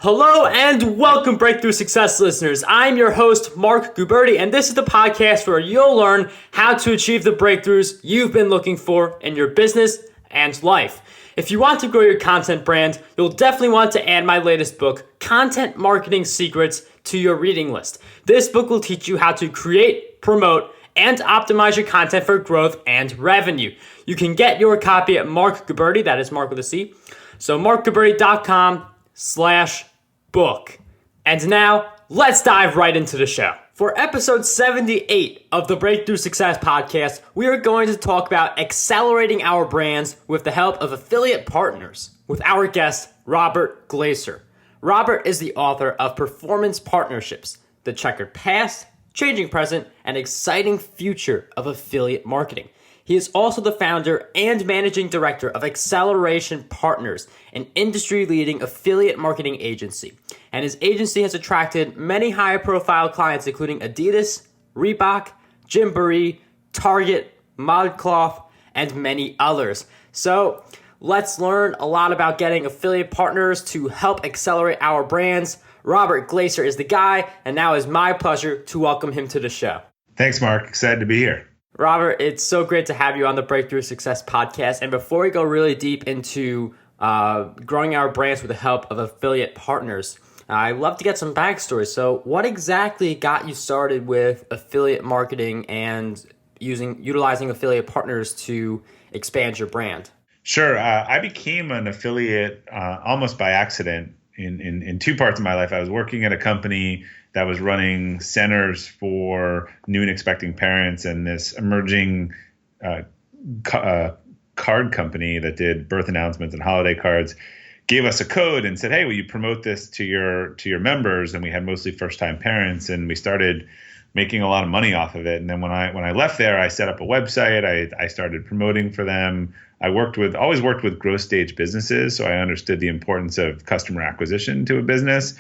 Hello and welcome, Breakthrough Success listeners. I'm your host, Mark Guberti, and this is the podcast where you'll learn how to achieve the breakthroughs you've been looking for in your business and life. If you want to grow your content brand, you'll definitely want to add my latest book, Content Marketing Secrets, to your reading list. This book will teach you how to create, promote, and optimize your content for growth and revenue. You can get your copy at Mark Guberti, that is Mark with a C. So markguberti.com/book. And now, let's dive right into the show. For episode 78 of the Breakthrough Success podcast, we are going to talk about accelerating our brands with the help of affiliate partners with our guest, Robert Glazer. Robert is the author of Performance Partnerships, The Checkered Past, Changing Present, and Exciting Future of Affiliate Marketing. He is also the founder and managing director of Acceleration Partners, an industry-leading affiliate marketing agency. And his agency has attracted many high-profile clients, including Adidas, Reebok, Gymboree, Target, ModCloth, and many others. So let's learn a lot about getting affiliate partners to help accelerate our brands. Robert Glazer is the guy, and now it's my pleasure to welcome him to the show. Thanks, Mark. Excited to be here. Robert, it's so great to have you on the Breakthrough Success podcast. And before we go really deep into growing our brands with the help of affiliate partners, I'd love to get some backstory. So what exactly got you started with affiliate marketing and utilizing affiliate partners to expand your brand? Sure. I became an affiliate almost by accident in two parts of my life. I was working at a company that was running centers for new and expecting parents, and this emerging card company that did birth announcements and holiday cards gave us a code and said, hey, will you promote this to your members? And we had mostly first-time parents, and we started making a lot of money off of it. And then when I left there, I set up a website. I started promoting for them. I always worked with growth stage businesses, so I understood the importance of customer acquisition to a business,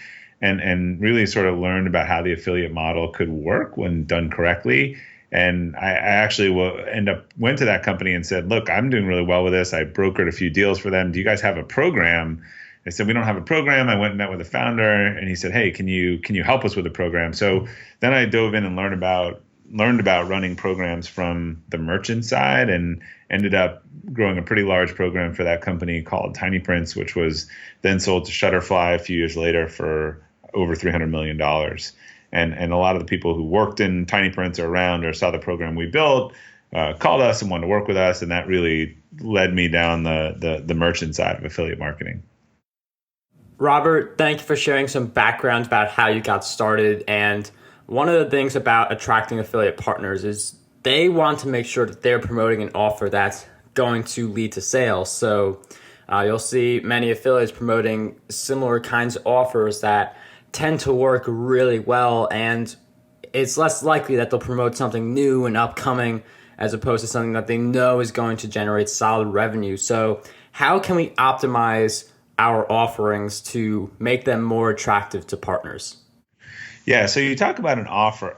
and really sort of learned about how the affiliate model could work when done correctly. And I actually went to that company and said, look, I'm doing really well with this. I brokered a few deals for them. Do you guys have a program? I said, we don't have a program. I went and met with the founder, and he said, hey, can you help us with a program? So then I dove in and learned about running programs from the merchant side, and ended up growing a pretty large program for that company called Tiny Prints, which was then sold to Shutterfly a few years later for over $300 million. And a lot of the people who worked in Tiny Prints or around or saw the program we built called us and wanted to work with us, and that really led me down the merchant side of affiliate marketing. Robert, thank you for sharing some background about how you got started. And one of the things about attracting affiliate partners is they want to make sure that they're promoting an offer that's going to lead to sales. So you'll see many affiliates promoting similar kinds of offers that tend to work really well, and it's less likely that they'll promote something new and upcoming as opposed to something that they know is going to generate solid revenue. So how can we optimize our offerings to make them more attractive to partners? Yeah, so you talk about an offer,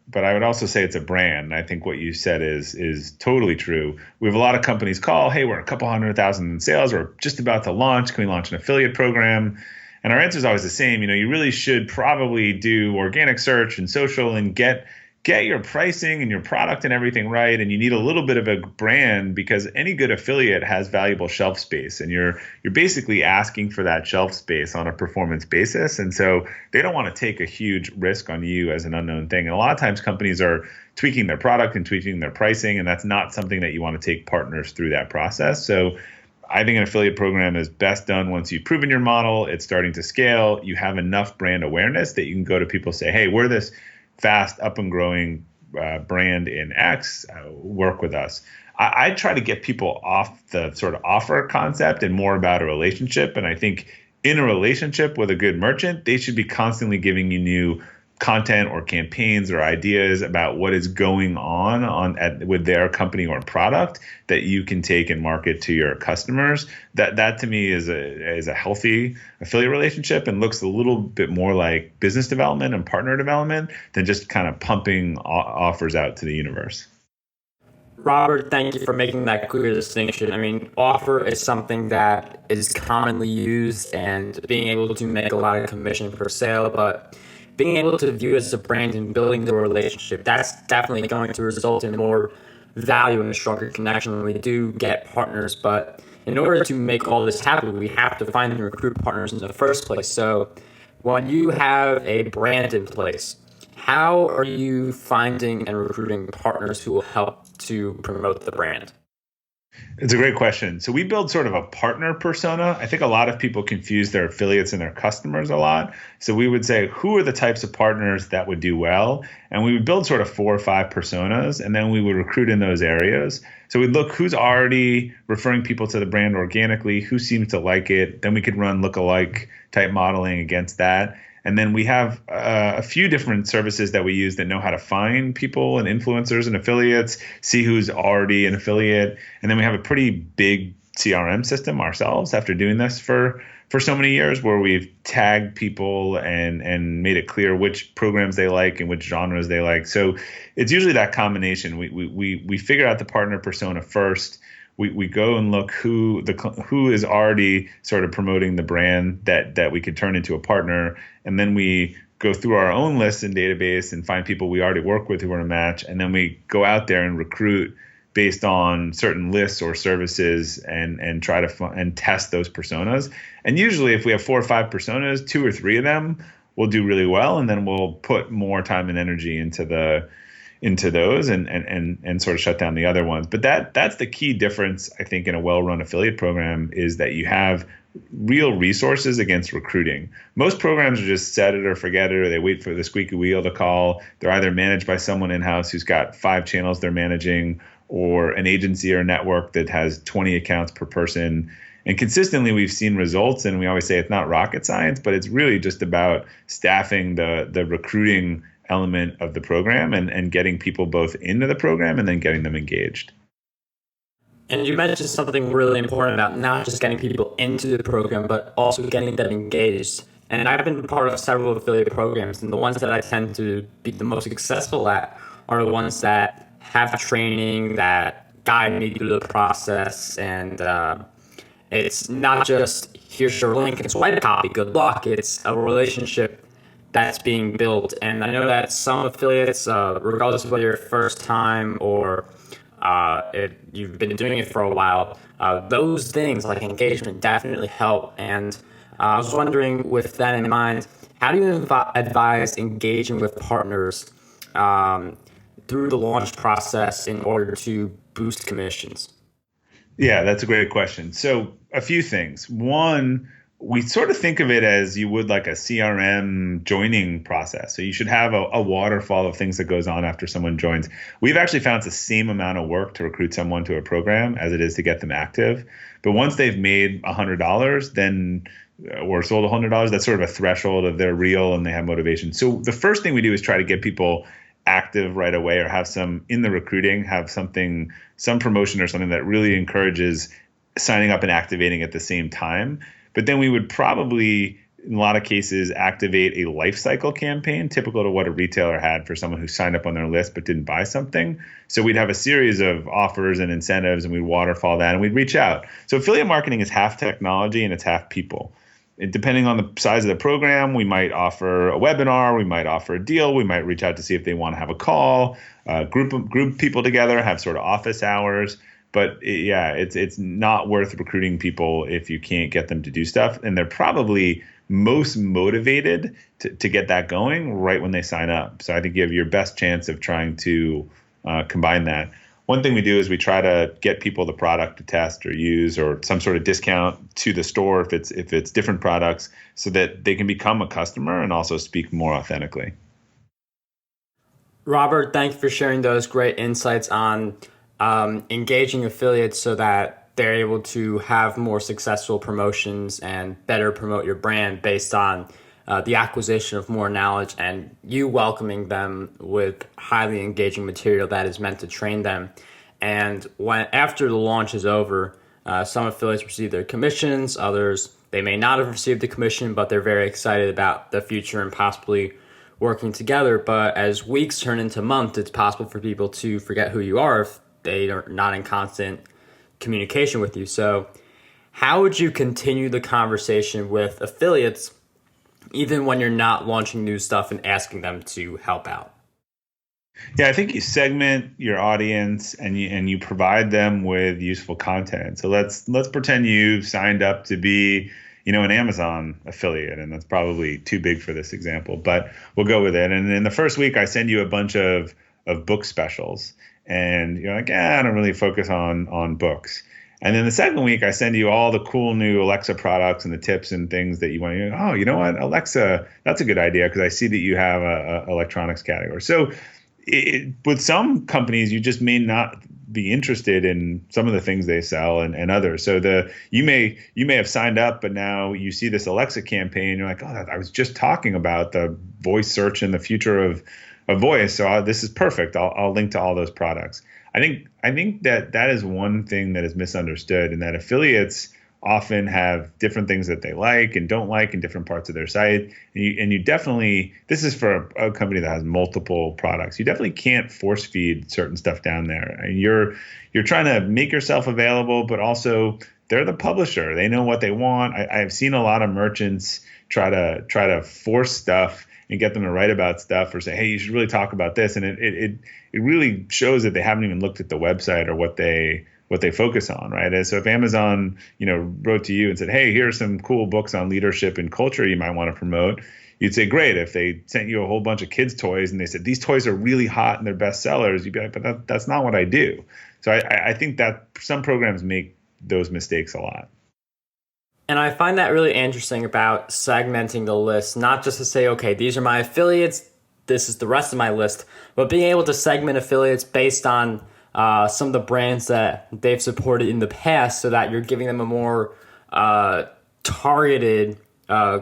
but I would also say it's a brand. I think what you said is totally true. We have a lot of companies call, hey, we're a couple 100,000 in sales, we're just about to launch. Can we launch an affiliate program? And our answer is always the same. You really should probably do organic search and social and get your pricing and your product and everything right. And you need a little bit of a brand, because any good affiliate has valuable shelf space, and you're basically asking for that shelf space on a performance basis. And so they don't want to take a huge risk on you as an unknown thing. And a lot of times companies are tweaking their product and tweaking their pricing, and that's not something that you want to take partners through that process. So I think an affiliate program is best done once you've proven your model, it's starting to scale, you have enough brand awareness that you can go to people and say, hey, we're this fast up and growing brand in X, work with us. I try to get people off the sort of offer concept and more about a relationship. And I think in a relationship with a good merchant, they should be constantly giving you new content or campaigns or ideas about what is going on with their company or product that you can take and market to your customers. That to me is a healthy affiliate relationship, and looks a little bit more like business development and partner development than just kind of pumping offers out to the universe. Robert, thank you for making that clear distinction. I mean, offer is something that is commonly used and being able to make a lot of commission per sale, but being able to view it as a brand and building the relationship, that's definitely going to result in more value and a stronger connection when we do get partners. But in order to make all this happen, we have to find and recruit partners in the first place. So when you have a brand in place, how are you finding and recruiting partners who will help to promote the brand? It's a great question. So we build sort of a partner persona. I think a lot of people confuse their affiliates and their customers a lot. So we would say, who are the types of partners that would do well? And we would build sort of 4 or 5 personas, and then we would recruit in those areas. So we'd look who's already referring people to the brand organically, who seems to like it. Then we could run lookalike type modeling against that. And then we have a few different services that we use that know how to find people and influencers and affiliates, see who's already an affiliate. And then we have a pretty big CRM system ourselves after doing this for so many years, where we've tagged people and made it clear which programs they like and which genres they like. So it's usually that combination. We figure out the partner persona first. We go and look who is already sort of promoting the brand that we could turn into a partner, and then we go through our own list and database and find people we already work with who are a match, and then we go out there and recruit based on certain lists or services and try to and test those personas. And usually, if we have 4 or 5 personas, 2 or 3 of them will do really well, and then we'll put more time and energy into those and sort of shut down the other ones. But that's the key difference, I think, in a well-run affiliate program, is that you have real resources against recruiting. Most programs are just set it or forget it, or they wait for the squeaky wheel to call. They're either managed by someone in-house who's got 5 channels they're managing, or an agency or network that has 20 accounts per person. And consistently, we've seen results, and we always say it's not rocket science, but it's really just about staffing the recruiting element of the program and getting people both into the program and then getting them engaged. And you mentioned something really important about not just getting people into the program, but also getting them engaged. And I've been part of several affiliate programs, and the ones that I tend to be the most successful at are the ones that have training, that guide me through the process. And it's not just, here's your link, it's white copy, good luck. It's a relationship that's being built. And I know that some affiliates, regardless of whether you're first time or you've been doing it for a while, those things like engagement definitely help. And I was wondering, with that in mind, how do you advise engaging with partners through the launch process in order to boost commissions? Yeah, that's a great question. So a few things. One, we sort of think of it as you would like a CRM joining process. So you should have a waterfall of things that goes on after someone joins. We've actually found it's the same amount of work to recruit someone to a program as it is to get them active. But once they've made $100, then or sold $100, that's sort of a threshold of they're real and they have motivation. So the first thing we do is try to get people active right away, or have some in the recruiting, have something, some promotion or something that really encourages signing up and activating at the same time. But then we would probably, in a lot of cases, activate a life cycle campaign, typical to what a retailer had for someone who signed up on their list but didn't buy something. So we'd have a series of offers and incentives, and we'd waterfall that, and we'd reach out. So affiliate marketing is half technology and it's half people. And depending on the size of the program, we might offer a webinar, we might offer a deal, we might reach out to see if they want to have a call, group people together, have sort of office hours. But it's not worth recruiting people if you can't get them to do stuff. And they're probably most motivated to get that going right when they sign up. So I think you have your best chance of trying to combine that. One thing we do is we try to get people the product to test or use, or some sort of discount to the store if it's different products, so that they can become a customer and also speak more authentically. Robert, thank you for sharing those great insights on engaging affiliates so that they're able to have more successful promotions and better promote your brand based on the acquisition of more knowledge and you welcoming them with highly engaging material that is meant to train them. And when after the launch is over, some affiliates receive their commissions, others they may not have received the commission, but they're very excited about the future and possibly working together. But as weeks turn into months, it's possible for people to forget who you are if they are not in constant communication with you. So how would you continue the conversation with affiliates even when you're not launching new stuff and asking them to help out? Yeah, I think you segment your audience and you provide them with useful content. So let's pretend you've signed up to be, an Amazon affiliate, and that's probably too big for this example, but we'll go with it. And in the first week, I send you a bunch of book specials, and you're like, I don't really focus on books. And then the second week, I send you all the cool new Alexa products and the tips and things that you want to. Oh, you know what, Alexa, that's a good idea because I see that you have a electronics category. So with some companies, you just may not be interested in some of the things they sell and others. So you may have signed up, but now you see this Alexa campaign. You're like, oh, I was just talking about the voice search and the future of voice. So this is perfect. I'll link to all those products. I think that is one thing that is misunderstood, and that affiliates often have different things that they like and don't like in different parts of their site. And you definitely, this is for a company that has multiple products, you definitely can't force feed certain stuff down there. And you're trying to make yourself available, but also they're the publisher. They know what they want. I've seen a lot of merchants try to force stuff and get them to write about stuff or say, hey, you should really talk about this. And it really shows that they haven't even looked at the website or what they focus on, right? And so if Amazon, wrote to you and said, hey, here are some cool books on leadership and culture you might want to promote, you'd say, great. If they sent you a whole bunch of kids' toys and they said, these toys are really hot and they're best sellers, you'd be like, but that's not what I do. So I think that some programs make those mistakes a lot. And I find that really interesting about segmenting the list, not just to say, okay, these are my affiliates, this is the rest of my list, but being able to segment affiliates based on some of the brands that they've supported in the past, so that you're giving them a more targeted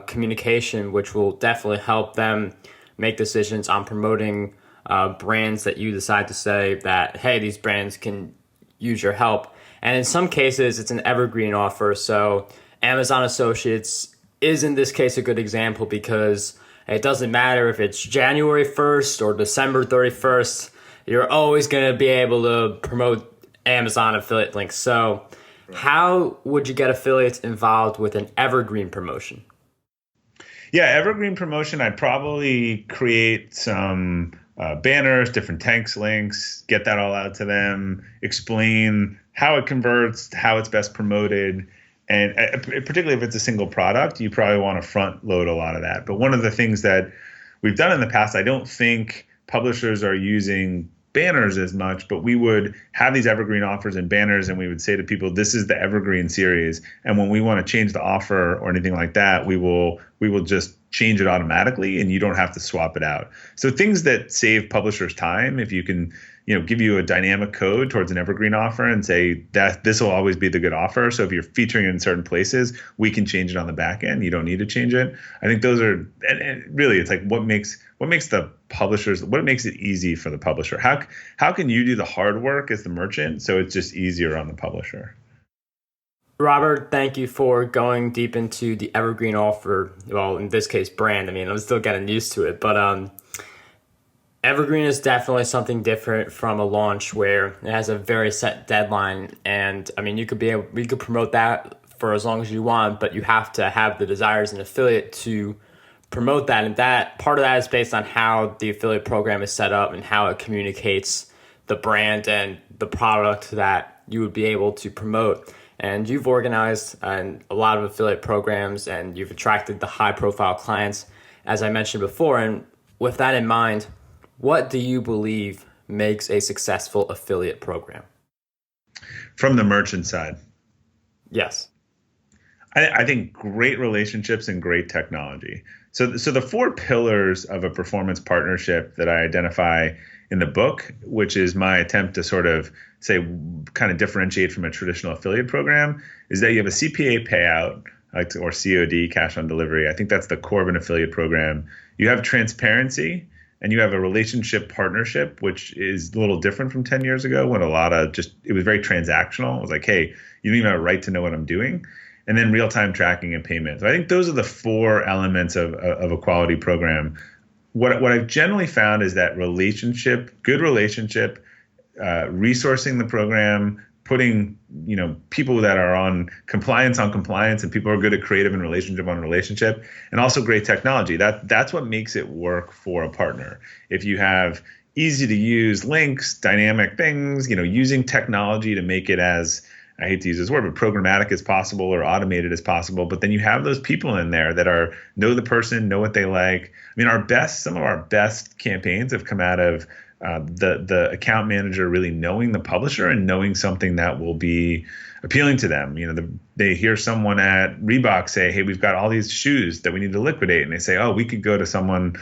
communication, which will definitely help them make decisions on promoting brands that you decide to say that, hey, these brands can use your help. And in some cases, it's an evergreen offer. So Amazon Associates is in this case a good example, because it doesn't matter if it's January 1st or December 31st, you're always going to be able to promote Amazon affiliate links. So how would you get affiliates involved with an evergreen promotion? Yeah, evergreen promotion, I'd probably create some banners, different tanks links, get that all out to them, explain how it converts, how it's best promoted. And particularly if it's a single product, you probably want to front load a lot of that. But one of the things that we've done in the past, I don't think publishers are using banners as much, but we would have these evergreen offers and banners, and we would say to people, this is the evergreen series. And when we want to change the offer or anything like that, we will just change it automatically, and you don't have to swap it out. So things that save publishers time, if you can, give you a dynamic code towards an evergreen offer and say that this will always be the good offer. So if you're featuring it in certain places, we can change it on the back end. You don't need to change it. I think those are, and really, it's like what makes the publishers, what makes it easy for the publisher? How can you do the hard work as the merchant so it's just easier on the publisher? Robert, thank you for going deep into the evergreen offer. Well, in this case, brand. I mean, I'm still getting used to it, but evergreen is definitely something different from a launch where it has a very set deadline. And I mean, you could promote that for as long as you want, but you have to have the desire as an affiliate to promote that. And that part of that is based on how the affiliate program is set up and how it communicates the brand and the product that you would be able to promote. And you've organized a lot of affiliate programs, and you've attracted the high profile clients, as I mentioned before. And with that in mind, what do you believe makes a successful affiliate program? From the merchant side? Yes. I think great relationships and great technology. So the four pillars of a performance partnership that I identify in the book, which is my attempt to sort of say, kind of differentiate from a traditional affiliate program, is that you have a CPA payout, or COD, cash on delivery. I think that's the core of an affiliate program. You have transparency, and you have a relationship partnership, which is a little different from 10 years ago when it was very transactional. It was like, hey, you don't even have a right to know what I'm doing. And then real-time tracking and payment. So I think those are the four elements of a quality program. What I've generally found is that good relationship resourcing the program, putting people that are on compliance, and people who are good at creative and relationship on relationship, and also great technology. That's what makes it work for a partner. If you have easy to use links, dynamic things, using technology to make it as, I hate to use this word, but programmatic as possible or automated as possible. But then you have those people in there that know the person, know what they like. I mean, some of our best campaigns have come out of the account manager really knowing the publisher and knowing something that will be appealing to them. They hear someone at Reebok say, "Hey, we've got all these shoes that we need to liquidate," and they say, "Oh, we could go to someone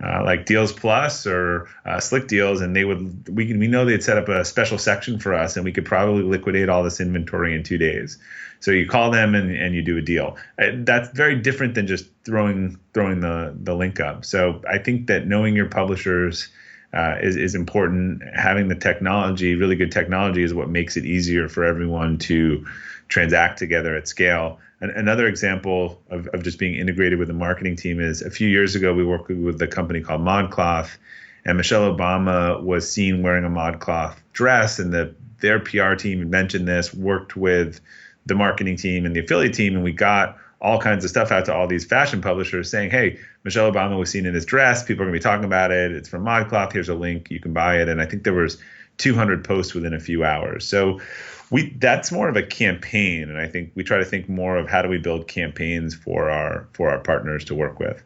like Deals Plus or Slick Deals, and we know they'd set up a special section for us, and we could probably liquidate all this inventory in 2 days." So you call them and you do a deal. That's very different than just throwing the link up. So I think that knowing your publishers is important. Having the technology, really good technology, is what makes it easier for everyone to transact together at scale. Another example of just being integrated with the marketing team is a few years ago, we worked with a company called ModCloth, and Michelle Obama was seen wearing a ModCloth dress, and their PR team had mentioned this, worked with the marketing team and the affiliate team, and we got all kinds of stuff out to all these fashion publishers saying, "Hey, Michelle Obama was seen in this dress. People are going to be talking about it. It's from ModCloth. Here's a link. You can buy it." And I think there was 200 posts within a few hours. So that's more of a campaign. And I think we try to think more of how do we build campaigns for our partners to work with.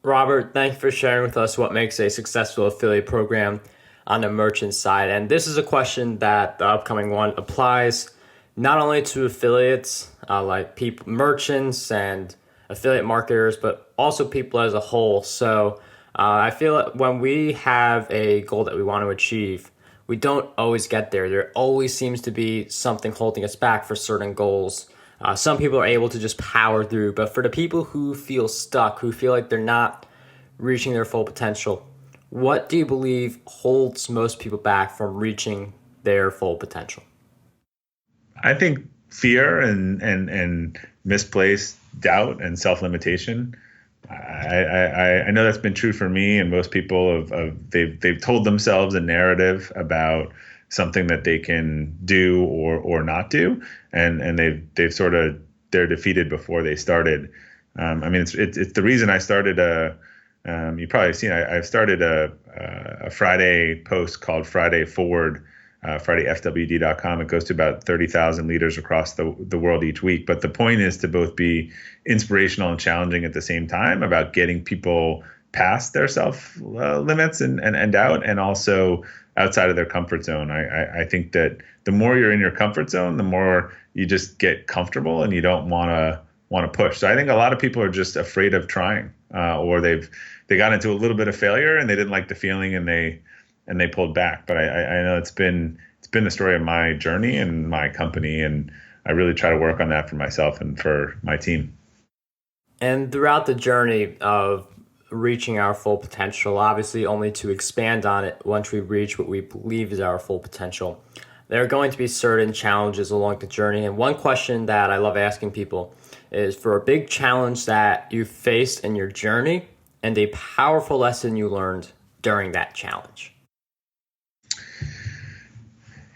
Robert, thank you for sharing with us what makes a successful affiliate program on the merchant side. And this is a question that the upcoming one applies not only to affiliates, like merchants and affiliate marketers, but also people as a whole. So I feel like when we have a goal that we want to achieve, we don't always get there. There always seems to be something holding us back for certain goals. Some people are able to just power through, but for the people who feel stuck, who feel like they're not reaching their full potential, what do you believe holds most people back from reaching their full potential? I think fear and misplaced doubt and self-limitation. I know that's been true for me, and most people they've told themselves a narrative about something that they can do or not do, and they're defeated before they started. I mean, it's the reason I started you probably have seen I've started a Friday post called Friday Forward. FridayFWD.com. It goes to about 30,000 leaders across the world each week. But the point is to both be inspirational and challenging at the same time about getting people past their self limits and doubt, and also outside of their comfort zone. I think that the more you're in your comfort zone, the more you just get comfortable and you don't want to push. So I think a lot of people are just afraid of trying, or they got into a little bit of failure and they didn't like the feeling and they pulled back. But I know it's been the story of my journey and my company, and I really try to work on that for myself and for my team. And throughout the journey of reaching our full potential, obviously only to expand on it once we reach what we believe is our full potential, there are going to be certain challenges along the journey. And one question that I love asking people is for a big challenge that you faced in your journey and a powerful lesson you learned during that challenge.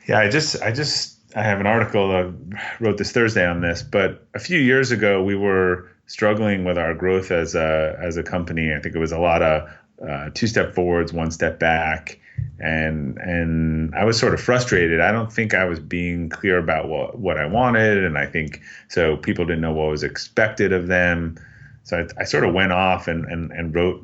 Yeah, I have an article, I wrote this Thursday on this, but a few years ago we were struggling with our growth as a company. I think it was a lot of 2 step forwards, 1 step back, and I was sort of frustrated. I don't think I was being clear about what I wanted, and I think so people didn't know what was expected of them. So I sort of went off and wrote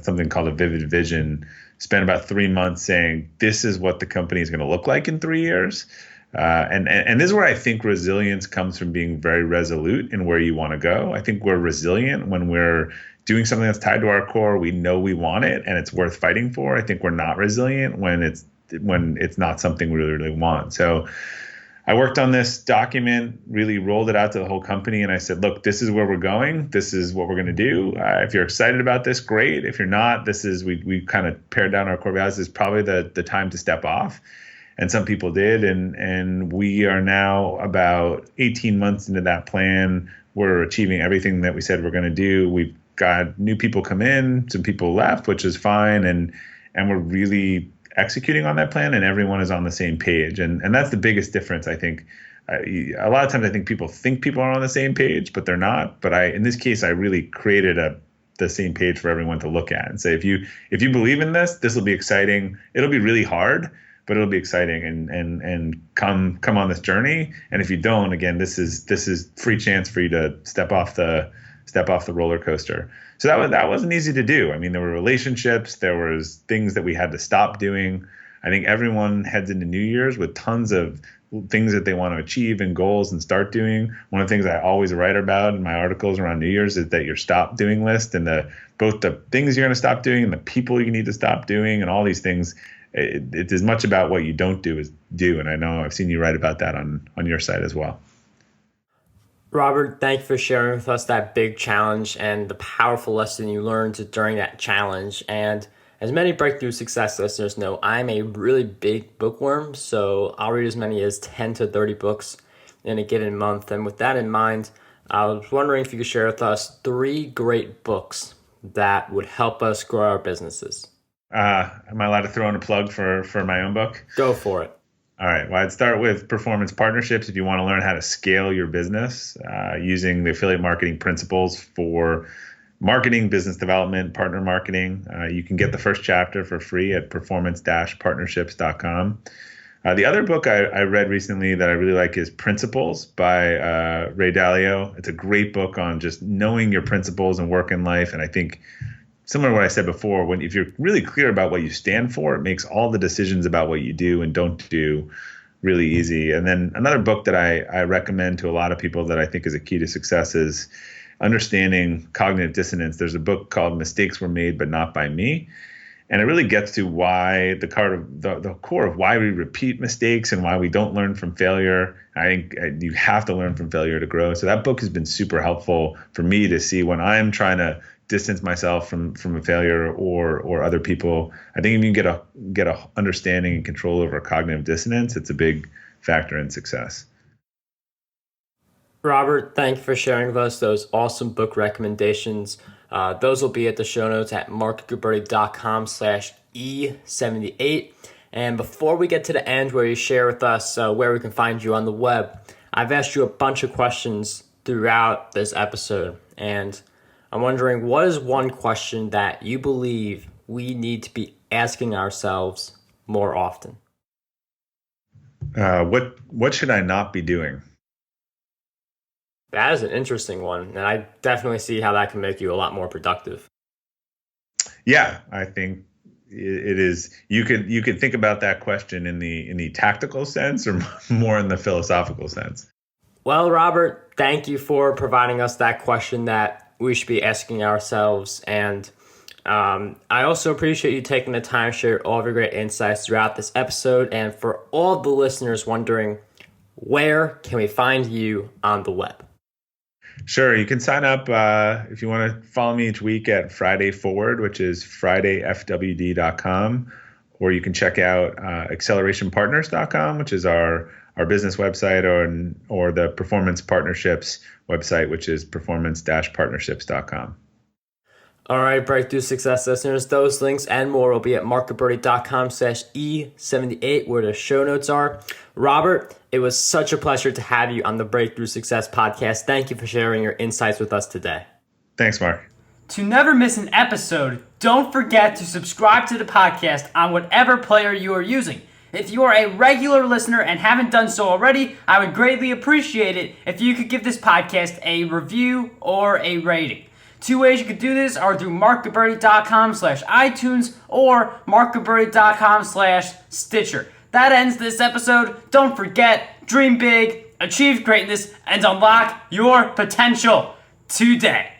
something called a vivid vision. Spent about 3 months saying, this is what the company is going to look like in 3 years. And this is where I think resilience comes from, being very resolute in where you want to go. I think we're resilient when we're doing something that's tied to our core. We know we want it and it's worth fighting for. I think we're not resilient when it's not something we really, really want. So I worked on this document, really rolled it out to the whole company, and I said, look, this is where we're going. This is what we're going to do. If you're excited about this, great. If you're not, we kind of pared down our core values. This is probably the time to step off. And some people did. And we are now about 18 months into that plan. We're achieving everything that we said we're going to do. We've got new people come in, some people left, which is fine. And we're really executing on that plan and everyone is on the same page. And that's the biggest difference, I think. A lot of times I think people are on the same page, but they're not. But in this case, I really created the same page for everyone to look at and say, if you believe in this, this will be exciting. It'll be really hard, but it'll be exciting, and come on this journey. And if you don't, again, this is free chance for you to step off the roller coaster. So that wasn't easy to do. I mean, there were relationships, there was things that we had to stop doing. I think everyone heads into New Year's with tons of things that they want to achieve and goals and start doing. One of the things I always write about in my articles around New Year's is that your stop doing list, and both the things you're going to stop doing and the people you need to stop doing and all these things. It's as much about what you don't do as do. And I know I've seen you write about that on your site as well. Robert, thank you for sharing with us that big challenge and the powerful lesson you learned during that challenge. And as many Breakthrough Success listeners know, I'm a really big bookworm, so I'll read as many as 10 to 30 books in a given month. And with that in mind, I was wondering if you could share with us 3 great books that would help us grow our businesses. Am I allowed to throw in a plug for my own book? Go for it. All right. Well, I'd start with Performance Partnerships if you want to learn how to scale your business using the affiliate marketing principles for marketing, business development, partner marketing. You can get the first chapter for free at performance-partnerships.com. The other book I read recently that I really like is Principles by Ray Dalio. It's a great book on just knowing your principles and work in life. And I think, similar to what I said before, if you're really clear about what you stand for, it makes all the decisions about what you do and don't do really easy. And then another book that I recommend to a lot of people that I think is a key to success is Understanding Cognitive Dissonance. There's a book called Mistakes Were Made But Not By Me. And it really gets to why the core of why we repeat mistakes and why we don't learn from failure. I think you have to learn from failure to grow. So that book has been super helpful for me to see when I'm trying to distance myself from a failure or other people. I think if you can get a understanding and control over cognitive dissonance, it's a big factor in success. Robert, thank you for sharing with us those awesome book recommendations. Those will be at the show notes at markguberti.com/E78. And before we get to the end where you share with us where we can find you on the web, I've asked you a bunch of questions throughout this episode. And I'm wondering, what is one question that you believe we need to be asking ourselves more often? What should I not be doing? That is an interesting one, and I definitely see how that can make you a lot more productive. Yeah, I think it is. You could think about that question in the tactical sense or more in the philosophical sense. Well, Robert, thank you for providing us that question that we should be asking ourselves, and I also appreciate you taking the time to share all of your great insights throughout this episode. And for all the listeners wondering, where can we find you on the web? Sure. You can sign up if you want to follow me each week at Friday Forward, which is fridayfwd.com, or you can check out accelerationpartners.com, which is our business website, or the Performance Partnerships website, which is performance-partnerships.com. All right, Breakthrough Success listeners, those links and more will be at markguberti.com/E78, where the show notes are. Robert, it was such a pleasure to have you on the Breakthrough Success podcast. Thank you for sharing your insights with us today. Thanks, Mark. To never miss an episode, don't forget to subscribe to the podcast on whatever player you are using. If you are a regular listener and haven't done so already, I would greatly appreciate it if you could give this podcast a review or a rating. 2 ways you could do this are through markguberti.com/iTunes or markguberti.com/Stitcher. That ends this episode. Don't forget, dream big, achieve greatness, and unlock your potential today.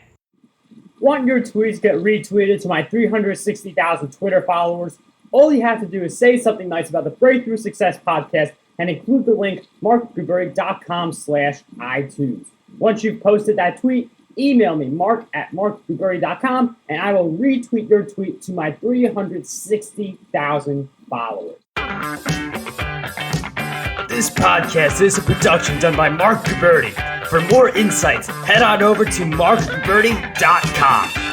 Want your tweets get retweeted to my 360,000 Twitter followers? All you have to do is say something nice about the Breakthrough Success podcast and include the link markguberti.com/iTunes. Once you've posted that tweet, email me, mark@markguberti.com, and I will retweet your tweet to my 360,000 followers. This podcast is a production done by Mark Guberti. For more insights, head on over to markguberti.com.